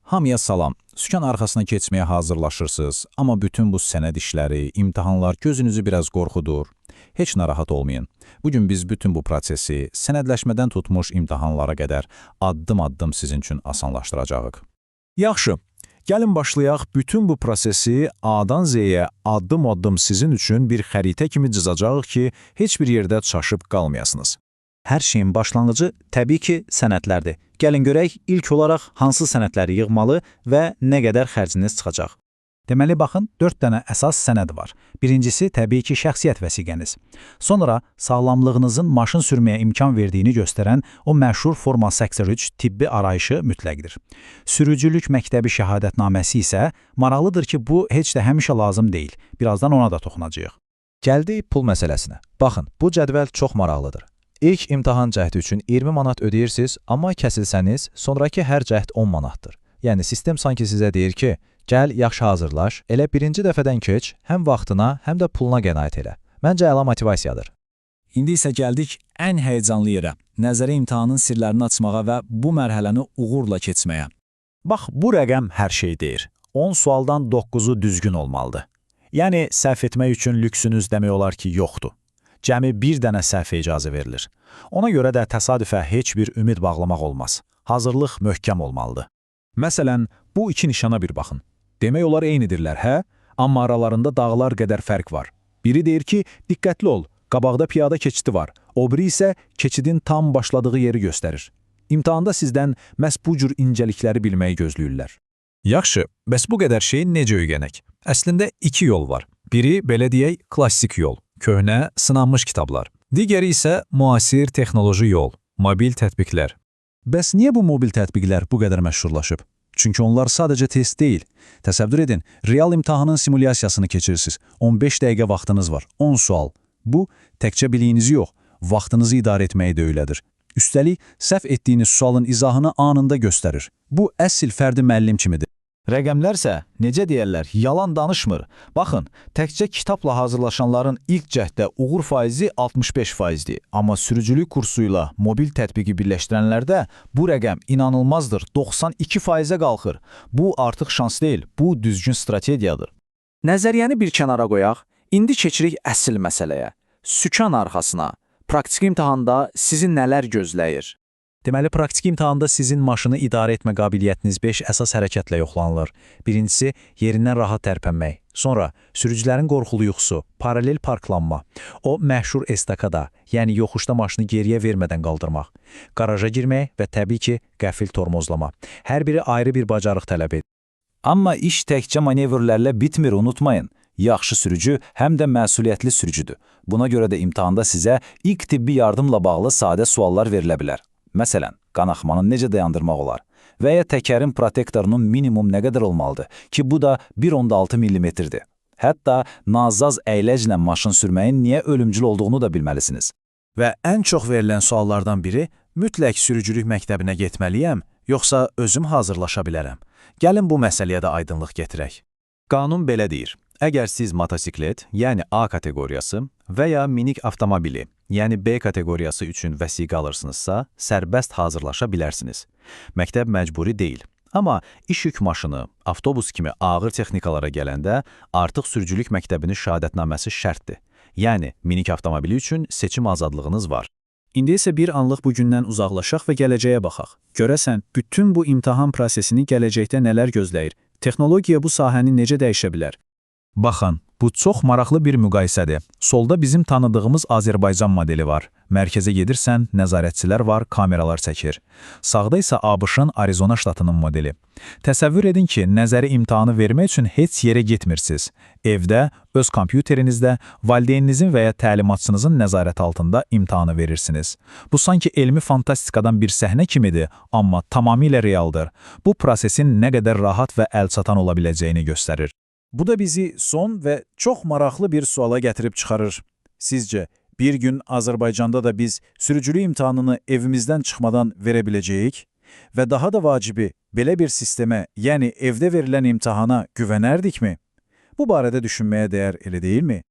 Hamıya salam. Sükan arxasına keçməyə hazırlaşırsınız, amma bütün bu sənəd işləri, imtahanlar gözünüzü biraz qorxudur. Heç narahat olmayın. Bugün biz bütün bu prosesi sənədləşmədən tutmuş imtahanlara qədər addım-addım sizin üçün asanlaşdıracağıq. Yaxşı, gəlin başlayaq bütün bu prosesi A-dan Z-yə addım-addım sizin üçün bir xəritə kimi cızacağıq ki, heç bir yerdə çaşıb qalmayasınız. Hər şeyin başlanğıcı təbii ki, sənədlərdir. Gəlin görək, ilk olaraq hansı sənədləri yığmalı və nə qədər xərciniz çıxacaq. Deməli, baxın, 4 dənə əsas sənəd var. Birincisi, təbii ki, şəxsiyyət vəsiqəniz. Sonra, sağlamlığınızın maşın sürməyə imkan verdiyini göstərən o məşhur Forma 83 tibbi arayışı mütləqdir. Sürücülük məktəbi şəhadətnaməsi isə maraqlıdır ki, bu heç də həmişə lazım deyil. Birazdan ona da toxunacağıq. Gəldik pul məsələsinə. Baxın, bu cədvəl çox maraqlıdır. İlk imtahan cəhdi üçün 20 manat ödeyirsiniz, amma kəsilsəniz, sonraki hər cəhd 10 manatdır. Yəni, sistem sanki sizə deyir ki, gəl, yaxşı hazırlaş, elə birinci dəfədən keç, həm vaxtına, həm də puluna qənaət elə. Məncə əla motivasiyadır. İndi isə gəldik ən həyəcanlı yerə, nəzəri imtahanın sirlərini açmağa və bu mərhələni uğurla keçməyə. Bax, bu rəqəm hər şey deyir. 10 sualdan 9-u düzgün olmalıdır. Yəni, səhv etmək üçün lüksünüz demək olar ki, yoxdur. Cəmi bir dənə səhvə icazə verilir. Ona görə də təsadüfə heç bir ümid bağlamaq olmaz. Hazırlıq möhkəm olmalıdır. Məsələn, bu iki nişana bir baxın. Demək olar eynidirlər, hə? Amma aralarında dağlar qədər fərq var. Biri deyir ki, diqqətli ol, qabaqda piyada keçidi var. O biri isə keçidin tam başladığı yeri göstərir. İmtahanda sizdən məhz bu cür incəlikləri bilməyi gözləyirlər. Yaxşı, bəs bu qədər şeyi necə öyrənək? Əslində iki yol var. Biri, belə deyək, klassik yol. Köhnə, sınanmış kitablar. Digəri isə müasir texnoloji yol, mobil tətbiqlər. Bəs niyə bu mobil tətbiqlər bu qədər məşhurlaşıb? Çünki onlar sadəcə test deyil. Təsəvvür edin, real imtahanın simulyasiyasını keçirirsiniz. 15 dəqiqə vaxtınız var, 10 sual. Bu, təkcə biliyinizi yox, vaxtınızı idarə etməyi də öylədir. Üstəlik, səhv etdiyiniz sualın izahını anında göstərir. Bu, əsl fərdi müəllim kimidir. Rəqəmlərsə, necə deyərlər, yalan danışmır. Baxın, təkcə kitabla hazırlaşanların ilk cəhddə uğur faizi 65%dir. Amma sürücülük kursuyla mobil tətbiqi birləşdirənlərdə bu rəqəm inanılmazdır, 92%-ə qalxır. Bu artıq şans deyil, bu düzgün strategiyadır. Nəzəriyyəni bir kənara qoyaq, indi keçirik əsl məsələyə. Sükan arxasına, praktik imtahanda sizi nələr gözləyir? Deməli, praktik imtahanda sizin maşını idarə etmə qabiliyyətiniz 5 əsas hərəkətlə yoxlanılır. Birincisi, yerindən rahat tərpənmək. Sonra, sürücülərin qorxulu yuxusu, paralel parklanma. O, məşhur estakada, yəni yoxuşda maşını geriyə vermədən qaldırmaq. Qaraja girmək və təbii ki, qəfil tormozlama. Hər biri ayrı bir bacarıq tələb edir. Amma iş təkcə manevrlərlə bitmir, unutmayın. Yaxşı sürücü həm də məsuliyyətli sürücüdür. Buna görə də imtahanda sizə ilk tibbi yardımla bağlı sadə suallar verilə bilər. Məsələn, qanaxmanı necə dayandırmaq olar? Və ya təkərin protektorunun minimum nə qədər olmalıdır ki, bu da 1.6 mm-dir. Hətta nazaz əyləclə maşın sürməyin niyə ölümcül olduğunu da bilməlisiniz. Və ən çox verilən suallardan biri, mütləq sürücülük məktəbinə getməliyəm, yoxsa özüm hazırlaşa bilərəm? Gəlin bu məsələyə də aydınlıq gətirək. Qanun belə deyir. Əgər siz motosiklet, yəni A kateqoriyası və ya minik avtomobili, yəni B kateqoriyası üçün vəsiqə alırsınızsa, sərbəst hazırlaşa bilərsiniz. Məktəb məcburi deyil. Amma iş yük maşını, avtobus kimi ağır texnikalara gələndə artıq sürücülük məktəbinin şəhadətnaməsi şərtdir. Yəni, minik avtomobili üçün seçim azadlığınız var. İndi isə bir anlıq bugündən uzaqlaşaq və gələcəyə baxaq. Görəsən, bütün bu imtahan prosesini gələcəkdə nələr gözləyir? Texnologiya bu sahəni necə dəyişə bilər? Baxın, bu çox maraqlı bir müqayisədir. Solda bizim tanıdığımız Azərbaycan modeli var. Mərkəzə gedirsən, nəzarətçilər var, kameralar çəkir. Sağda isə ABŞ-ın Arizona ştatının modeli. Təsəvvür edin ki, nəzəri imtahanı vermək üçün heç yerə getmirsiniz. Evdə, öz kompüterinizdə, valideyninizin və ya təlimatçınızın nəzarət altında imtahanı verirsiniz. Bu sanki elmi fantastikadan bir səhnə kimidir, amma tamamilə realdır. Bu prosesin nə qədər rahat və əlçatan ola biləcəyini göstərir. Bu da bizi son və çox maraqlı bir suala gətirib çıxarır. Sizcə, bir gün Azərbaycanda da biz sürücülük imtahanını evimizdən çıxmadan verə biləcəyik? Və daha da vacibi, belə bir sistemə, yəni evdə verilən imtahana güvənərdikmi? Bu barədə düşünməyə dəyər, elə deyilmi?